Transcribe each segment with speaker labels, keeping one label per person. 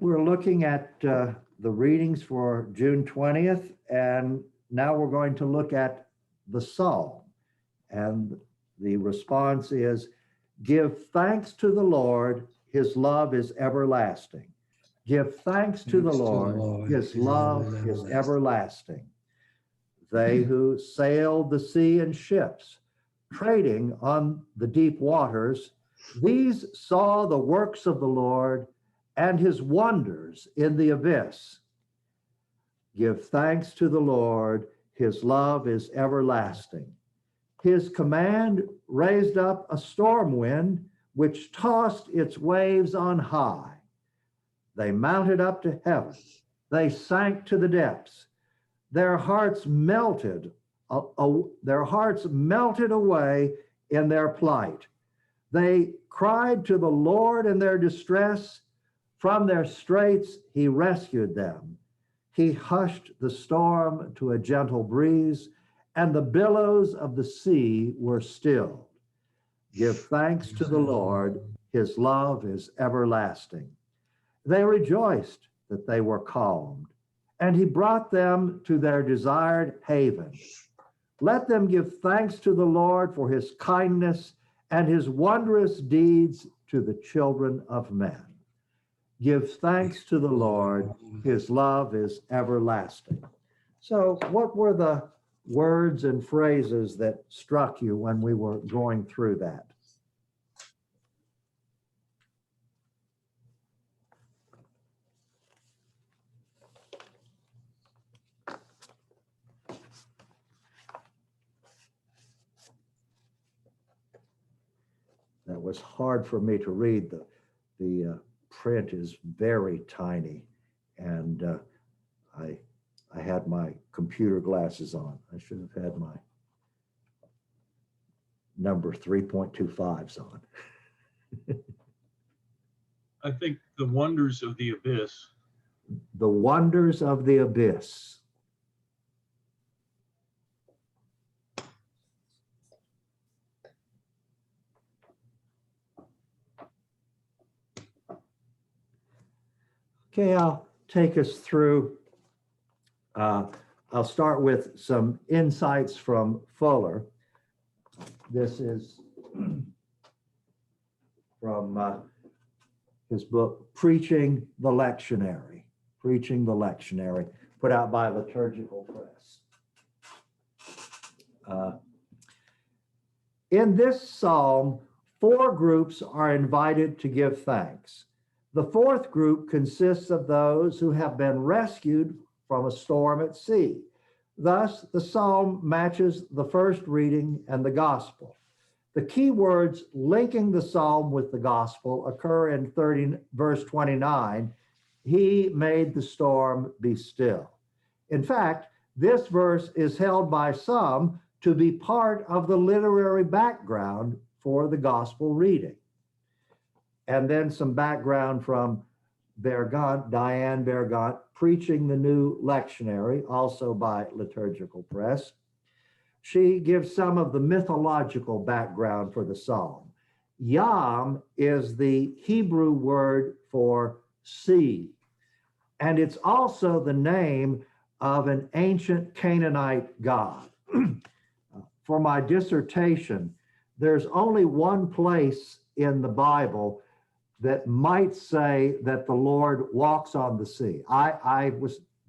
Speaker 1: We're looking at the readings for June 20th, and now we're going to look at the psalm. And the response is, give thanks to the Lord, his love is everlasting. Give thanks to the Lord, his love is everlasting. They who sailed the sea in ships, trading on the deep waters, these saw the works of the Lord and his wonders in the abyss. Give thanks to the Lord, his love is everlasting. His command raised up a storm wind, which tossed its waves on high. They mounted up to heaven. They sank to the depths. Their hearts melted away in their plight. They cried to the Lord in their distress. From their straits, he rescued them. He hushed the storm to a gentle breeze, and the billows of the sea were stilled. Give thanks to the Lord, his love is everlasting. They rejoiced that they were calmed, and he brought them to their desired haven. Let them give thanks to the Lord for his kindness and his wondrous deeds to the children of men. Give thanks to the Lord, his love is everlasting. So what were the words and phrases that struck you when we were going through that? That was hard for me to read. The print is very tiny, and I had my computer glasses on. I should have had my number 3.25s on.
Speaker 2: I think the wonders of the abyss.
Speaker 1: The wonders of the abyss. Okay, I'll take us through. I'll start with some insights from Fuller. This is from his book, Preaching the Lectionary, put out by Liturgical Press. In this psalm, 4 groups are invited to give thanks. The 4th group consists of those who have been rescued from a storm at sea. Thus, the psalm matches the first reading and the gospel. The key words linking the psalm with the gospel occur in verse 29, he made the storm be still. In fact, this verse is held by some to be part of the literary background for the gospel reading. And then some background from Diane Bergant, Preaching the New Lectionary, also by Liturgical Press. She gives some of the mythological background for the psalm. Yam is the Hebrew word for sea, and it's also the name of an ancient Canaanite god. For my dissertation, there's only one place in the Bible that might say that the Lord walks on the sea. I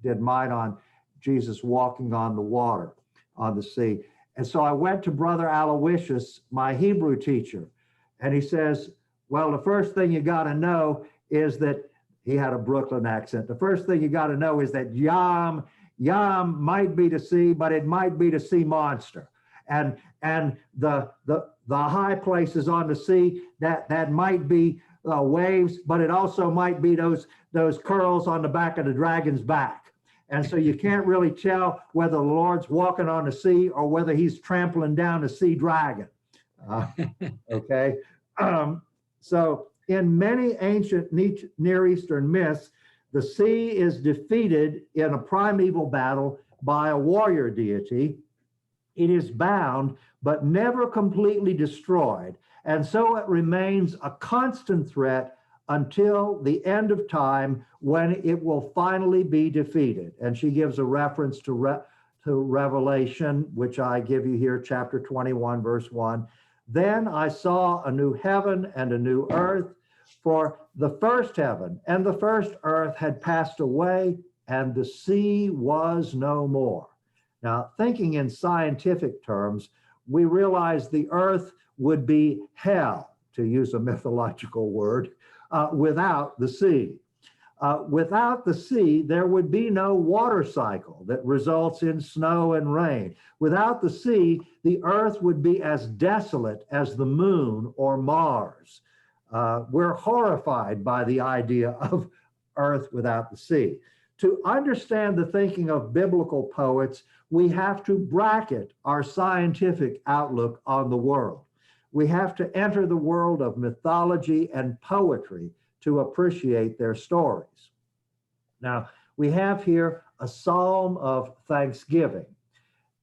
Speaker 1: did mine on Jesus walking on the water on the sea. And so I went to Brother Aloysius, my Hebrew teacher, and he says, well, the first thing you got to know is that, he had a Brooklyn accent, the first thing you got to know is that Yam might be the sea, but it might be the sea monster. And the high places on the sea, that might be waves, but it also might be those curls on the back of the dragon's back. And so you can't really tell whether the Lord's walking on the sea or whether he's trampling down a sea dragon. Okay. So in many ancient Near Eastern myths, the sea is defeated in a primeval battle by a warrior deity. It is bound, but never completely destroyed. And so it remains a constant threat until the end of time when it will finally be defeated. And she gives a reference to Revelation, which I give you here, chapter 21, verse 1. Then I saw a new heaven and a new earth, for the first heaven and the first earth had passed away, and the sea was no more. Now, thinking in scientific terms, we realize the earth would be hell, to use a mythological word, without the sea. Without the sea, there would be no water cycle that results in snow and rain. Without the sea, the earth would be as desolate as the moon or Mars. We're horrified by the idea of earth without the sea. To understand the thinking of biblical poets, we have to bracket our scientific outlook on the world. We have to enter the world of mythology and poetry to appreciate their stories. Now, we have here a psalm of thanksgiving,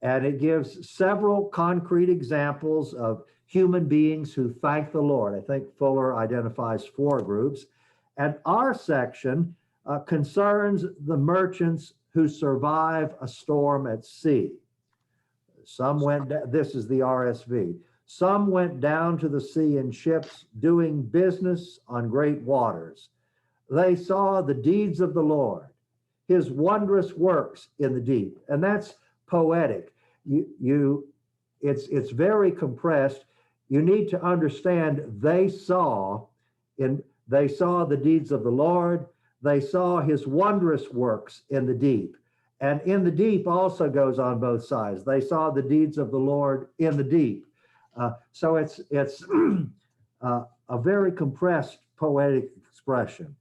Speaker 1: and it gives several concrete examples of human beings who thank the Lord. I think Fuller identifies 4 groups. And our section concerns the merchants who survive a storm at sea. This is the RSV. Some went down to the sea in ships, doing business on great waters. They saw the deeds of the Lord, his wondrous works in the deep. And that's poetic. It's very compressed. You need to understand they saw the deeds of the Lord. They saw his wondrous works in the deep. And in the deep also goes on both sides. They saw the deeds of the Lord in the deep. So it's a very compressed poetic expression.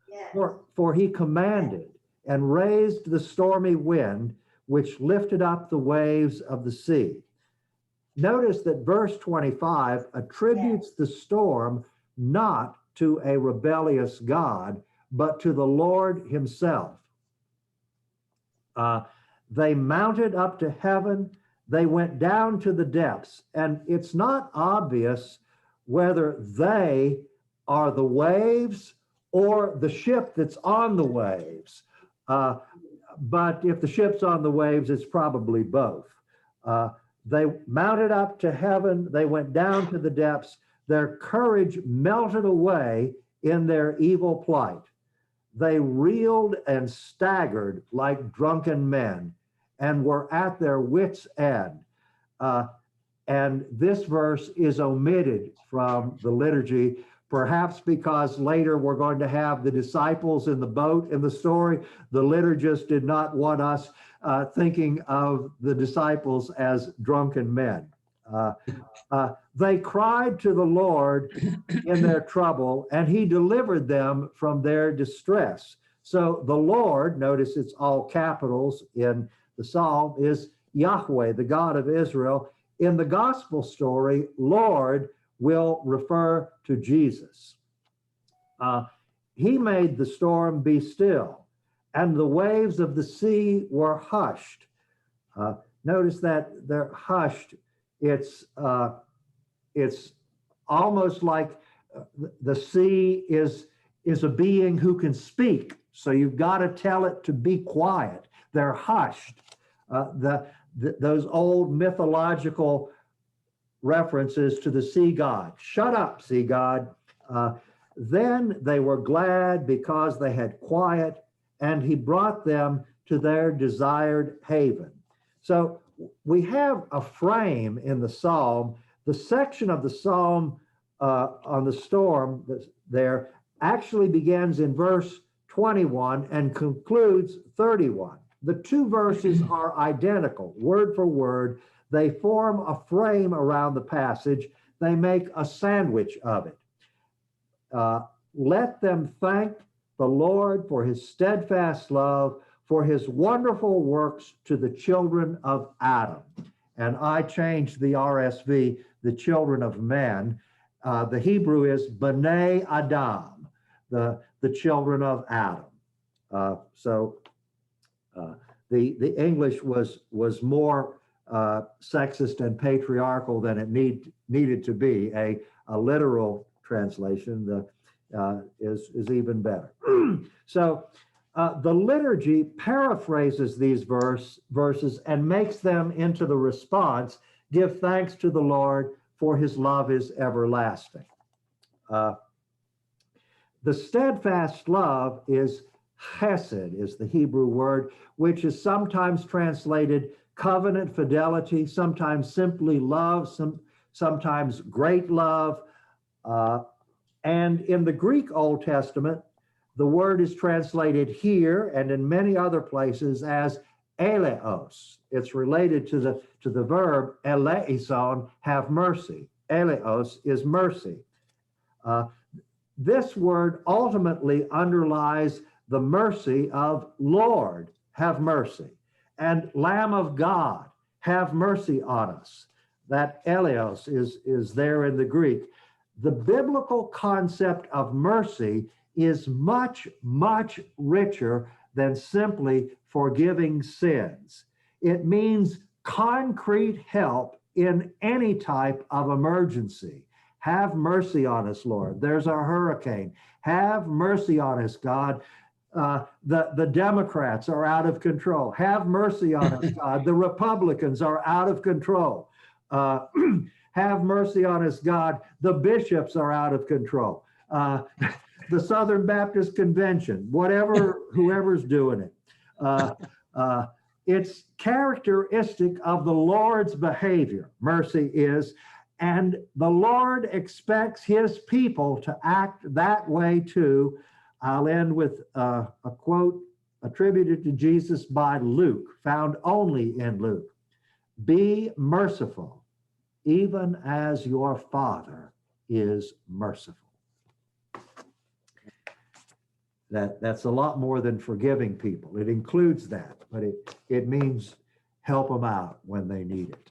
Speaker 1: Yes. For he commanded and raised the stormy wind, which lifted up the waves of the sea. Notice that verse 25 attributes the storm not to a rebellious God, but to the Lord himself. They mounted up to heaven. They went down to the depths, and it's not obvious whether they are the waves or the ship that's on the waves. But if the ship's on the waves, it's probably both. They mounted up to heaven. They went down to the depths. Their courage melted away in their evil plight. They reeled and staggered like drunken men and were at their wits' end. And this verse is omitted from the liturgy, perhaps because later we're going to have the disciples in the boat in the story. The liturgist did not want us thinking of the disciples as drunken men. They cried to the Lord in their trouble, and he delivered them from their distress. So the Lord, notice it's all capitals in the psalm, is Yahweh, the God of Israel. In the gospel story, Lord will refer to Jesus. He made the storm be still, and the waves of the sea were hushed. Notice that they're hushed. It's almost like the sea is a being who can speak. So you've got to tell it to be quiet. They're hushed. Those old mythological references to the sea god. Shut up, sea god. Then they were glad because they had quiet, and he brought them to their desired haven. So we have a frame in the psalm. The section of the psalm on the storm there actually begins in verse 21 and concludes 31. The 2 verses are identical, word for word. They form a frame around the passage. They make a sandwich of it. Let them thank the Lord for his steadfast love, for his wonderful works to the children of Adam. And I changed the RSV, the children of men. The Hebrew is B'nai Adam, the children of Adam. The English was more sexist and patriarchal than it needed to be. A literal translation, the is even better. So the liturgy paraphrases these verses and makes them into the response, give thanks to the Lord, for his love is everlasting. The steadfast love is chesed, is the Hebrew word, which is sometimes translated covenant fidelity, sometimes simply love, sometimes great love. And in the Greek Old Testament, the word is translated here and in many other places as eleos. It's related to the verb eleison, have mercy. Eleos is mercy. This word ultimately underlies the mercy of Lord, have mercy, and Lamb of God, have mercy on us. That eleos is there in the Greek. The biblical concept of mercy is much, much richer than simply forgiving sins. It means concrete help in any type of emergency. Have mercy on us, Lord. There's a hurricane. Have mercy on us, God. The Democrats are out of control. Have mercy on us, God. The Republicans are out of control. Have mercy on us, God. The bishops are out of control. The Southern Baptist Convention, whoever's doing it. It's characteristic of the Lord's behavior, mercy is, and the Lord expects his people to act that way too. I'll end with a quote attributed to Jesus by Luke, found only in Luke. Be merciful, even as your Father is merciful. That's a lot more than forgiving people. It includes that, but it means help them out when they need it.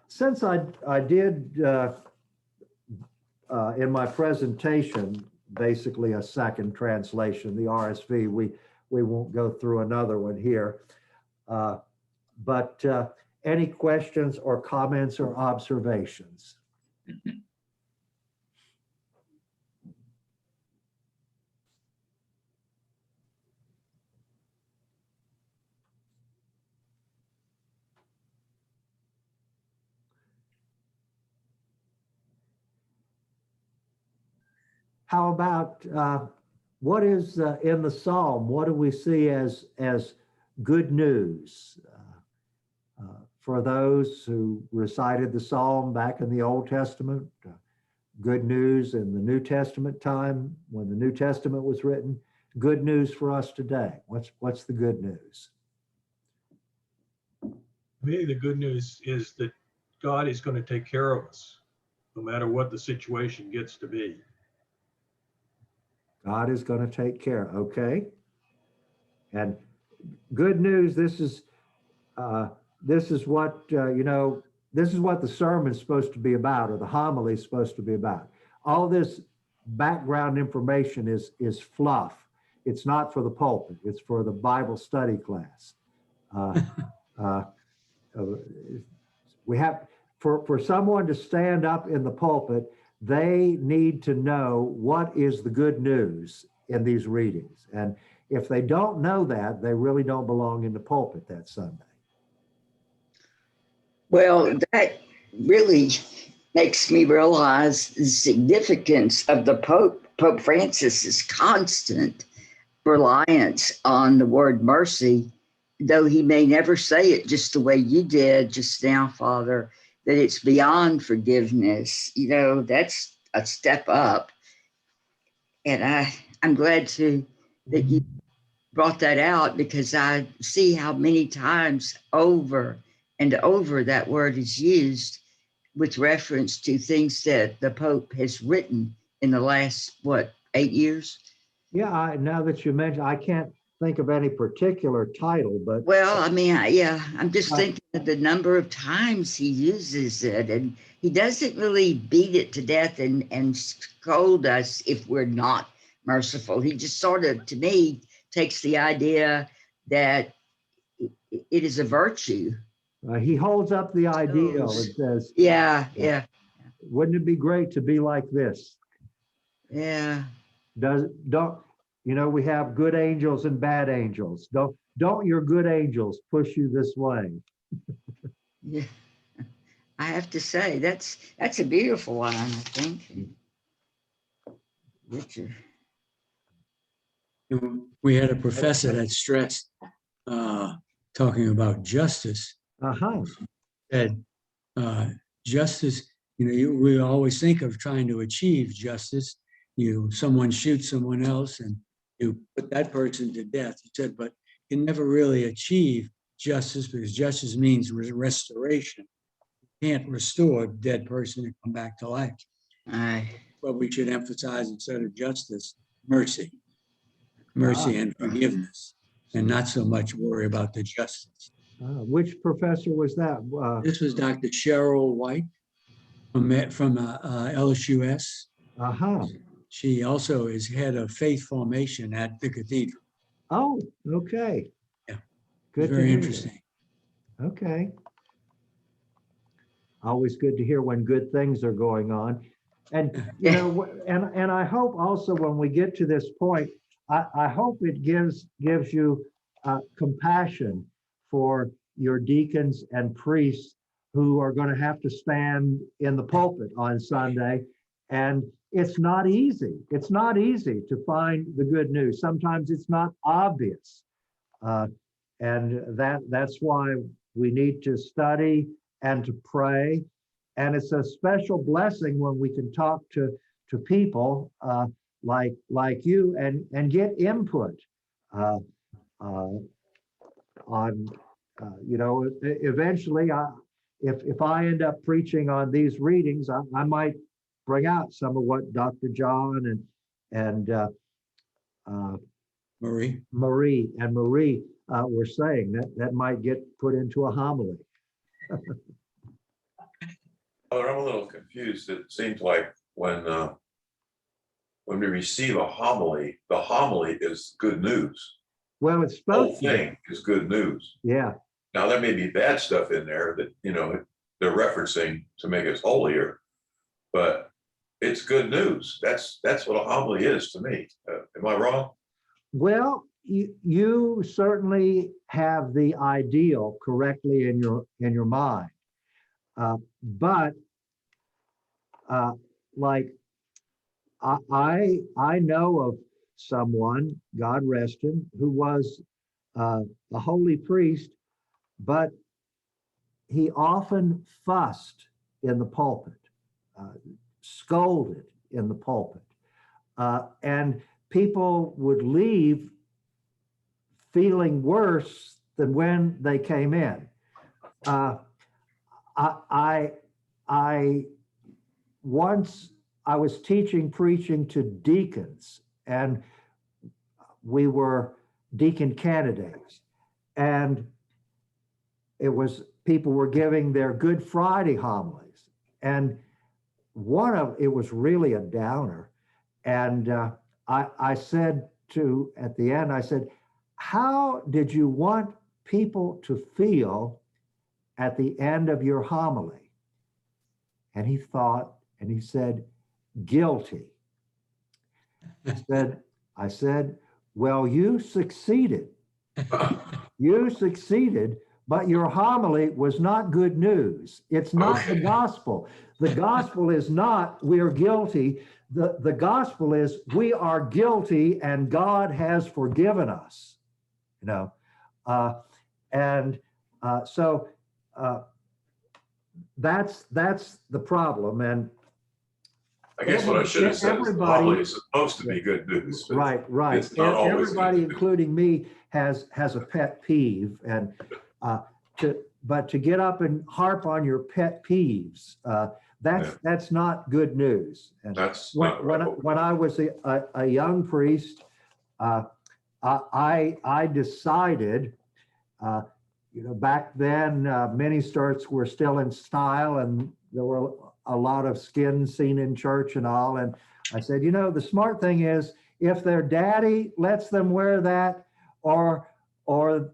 Speaker 1: Since I did in my presentation basically a second translation, the RSV, we won't go through another one here. But any questions or comments or observations? How about what is in the Psalm? What do we see as good news for those who recited the Psalm back in the Old Testament? Good news in the New Testament time when the New Testament was written. Good news for us today. What's the good news?
Speaker 2: Maybe the good news is that God is going to take care of us, no matter what the situation gets to be.
Speaker 1: God is going to take care. Okay. And good news. This is what this is what the sermon's supposed to be about, or the homily is supposed to be about. All this background information is fluff. It's not for the pulpit. It's for the Bible study class. We have for someone to stand up in the pulpit, they need to know what is the good news in these readings. And if they don't know that, they really don't belong in the pulpit that Sunday.
Speaker 3: Well, that really makes me realize the significance of the Pope Francis's constant reliance on the word mercy, though he may never say it just the way you did just now, Father, that it's beyond forgiveness. You know, that's a step up. And I'm glad that you brought that out, because I see how many times over and over that word is used with reference to things that the Pope has written in the last, 8 years?
Speaker 1: Yeah, now that you mention, I can't think of any particular title, but
Speaker 3: well, I mean, I'm just thinking of the number of times he uses it, and he doesn't really beat it to death and scold us if we're not merciful. He just sort of, to me, takes the idea that it is a virtue.
Speaker 1: he holds up the ideal and says,
Speaker 3: Yeah.
Speaker 1: Wouldn't it be great to be like this?
Speaker 3: Yeah.
Speaker 1: Don't, we have good angels and bad angels. Don't your good angels push you this way?
Speaker 3: Yeah. I have to say, that's a beautiful line, I think. Richard.
Speaker 4: We had a professor that stressed, talking about justice,
Speaker 1: Uh-huh.
Speaker 4: that justice, we always think of trying to achieve justice. Someone shoots someone else and you put that person to death. He said, but you never really achieve justice, because justice means restoration. You can't restore a dead person and come back to life. But we should emphasize, instead of justice, mercy and forgiveness, and not so much worry about the justice.
Speaker 1: Which professor was that?
Speaker 4: This was Dr. Cheryl White from LSUS.
Speaker 1: Uh-huh.
Speaker 4: She also is head of faith formation at the cathedral.
Speaker 1: Oh, okay.
Speaker 4: Yeah.
Speaker 1: Good.
Speaker 4: Very interesting.
Speaker 1: Okay. Always good to hear when good things are going on. And, and I hope also when we get to this point, I hope it gives you compassion for your deacons and priests who are going to have to stand in the pulpit on Sunday. And it's not easy. It's not easy to find the good news. Sometimes it's not obvious. And that's why we need to study and to pray. And it's a special blessing when we can talk to people like you and get input on, eventually, if I end up preaching on these readings, I might bring out some of what Dr. John and
Speaker 4: Marie
Speaker 1: were saying. That might get put into a homily.
Speaker 5: I'm a little confused. It seems like when we receive a homily, the homily is good news.
Speaker 1: Well, it's
Speaker 5: The whole
Speaker 1: supposed to be.
Speaker 5: thing is good news.
Speaker 1: Yeah.
Speaker 5: Now, there may be bad stuff in there that, they're referencing to make us holier, but it's good news. That's what a homily is to me. Am I wrong?
Speaker 1: Well, you certainly have the ideal correctly in your mind. But like I know of someone, God rest him, who was a holy priest, but he often fussed in the pulpit, scolded in the pulpit, and people would leave feeling worse than when they came in. I was preaching to deacons, and we were deacon candidates, and people were giving their Good Friday homilies, and it was really a downer. And I said at the end, I said, how did you want people to feel at the end of your homily? And he thought, and he said, guilty. I said, well, you succeeded. You succeeded, but your homily was not good news. It's not the gospel. The gospel is not we're guilty. The gospel is we are guilty and God has forgiven us. So that's the problem. And
Speaker 5: I guess what I should have said is the homily is supposed to be good news.
Speaker 1: Right.
Speaker 5: It's not always
Speaker 1: Everybody,
Speaker 5: good.
Speaker 1: including me, has a pet peeve, and to get up and harp on your pet peaves, that's not good news. And
Speaker 5: That's
Speaker 1: when I was a young priest, I decided, back then mini skirts were still in style, and there were a lot of skin seen in church and all. And I said, the smart thing is if their daddy lets them wear that, or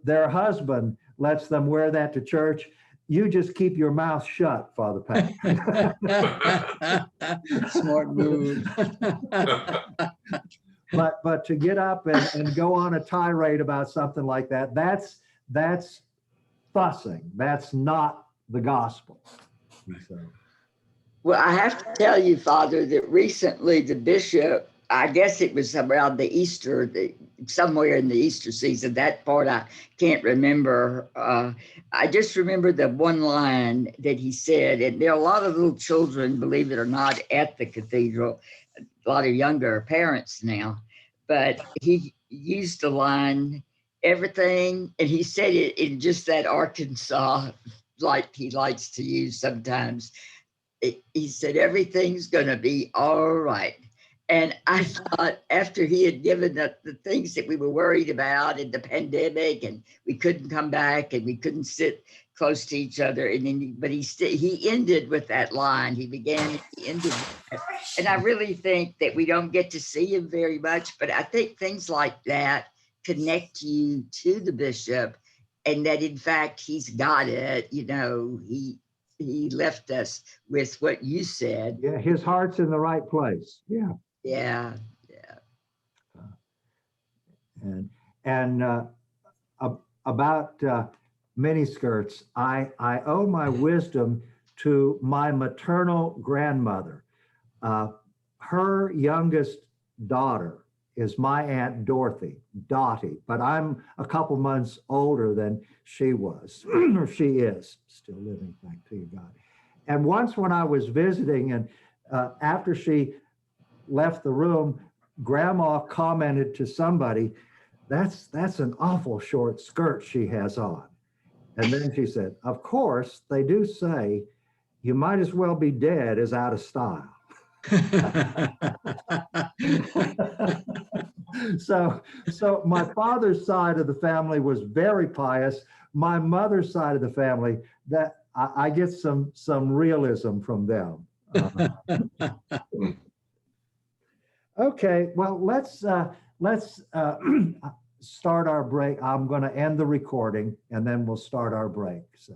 Speaker 1: their husband lets them wear that to church, you just keep your mouth shut, Father Pat.
Speaker 4: Smart move.
Speaker 1: But to get up and go on a tirade about something like that, that's fussing. That's not the gospel. So,
Speaker 3: Well, I have to tell you, Father, that recently the bishop, I guess it was around the Easter, somewhere in the Easter season, that part I can't remember. I just remember the one line that he said, and there are a lot of little children, believe it or not, at the cathedral, a lot of younger parents now, but he used the line, everything, and he said it in just that Arkansas, like he likes to use sometimes. He said, everything's going to be all right. And I thought after he had given the things that we were worried about in the pandemic, and we couldn't come back and we couldn't sit close to each other. And then, but he ended with that line. He began, he ended with that. And I really think that we don't get to see him very much, but I think things like that connect you to the bishop, and that in fact, he's got it. You know, he left us with what you said.
Speaker 1: yeah, his heart's in the right place. Yeah.
Speaker 3: Yeah.
Speaker 1: And about miniskirts, I owe my wisdom to my maternal grandmother. Her youngest daughter is my Aunt Dottie, but I'm a couple months older than she was, or she is, still living, thank to you, God. And once when I was visiting, and after she left the room, Grandma commented to somebody, that's an awful short skirt she has on. And then she said, of course, they do say you might as well be dead as out of style. So my father's side of the family was very pious. My mother's side of the family, that I get some realism from them. Okay, well, let's start our break. I'm going to end the recording and then we'll start our break. So.